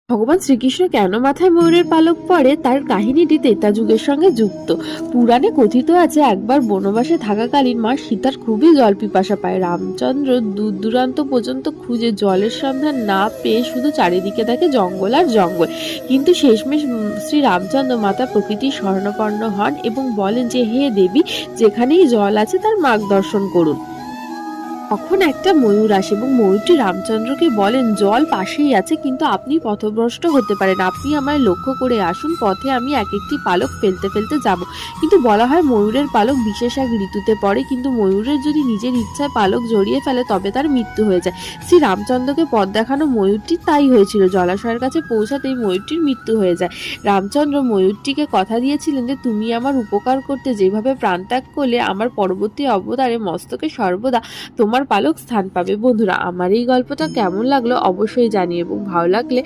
ভগবান শ্রীকৃষ্ণ কেন মাথায় ময়ূরের পালক পরে তার কাহিনীটি ত্রেতা যুগের সঙ্গে যুক্ত। পুরাণে কথিত আছে, একবার বনবাসে থাকাকালীন মা সীতার খুবই জল পিপাসা পায়। রামচন্দ্র দূর দূরান্ত পর্যন্ত খুঁজে জলের সন্ধান না পেয়ে শুধু চারিদিকে দেখে জঙ্গল আর জঙ্গল। কিন্তু শেষমেশ শ্রী রামচন্দ্র মাতা প্রকৃতির শরণাপন্ন হন এবং বলেন যে, হে দেবী, যেখানেই জল আছে তার মার্গদর্শন করুন। তখন একটা ময়ূর আসে এবং ময়ূরটি রামচন্দ্রকে বলেন, জল পাশেই আছে, কিন্তু আপনি পথভ্রষ্ট হতে পারেন, আপনি আমায় লক্ষ্য করে আসুন, পথে আমি এক একটি পালক ফেলতে ফেলতে যাব। কিন্তু বলা হয় ময়ূরের পালক বিশেষ এক ঋতুতে পড়ে, কিন্তু ময়ূরের যদি নিজের ইচ্ছায় পালক জড়িয়ে ফেলে তবে তার মৃত্যু হয়ে যায়। শ্রী রামচন্দ্রকে পথ দেখানো ময়ূরটি তাই হয়েছিল, জলাশয়ের কাছে পৌঁছাতেই ময়ূরটির মৃত্যু হয়ে যায়। রামচন্দ্র ময়ূরটিকে কথা দিয়েছিলেন যে, তুমি আমার উপকার করতে যেভাবে প্রাণত্যাগ করলে, আমার পরবর্তী অবতারে মস্তকে সর্বদা তোমার পালক স্থান পাবে। বন্ধুরা, আমার এই গল্পটা কেমন লাগলো অবশ্যই জানিও এবং ভালো লাগলে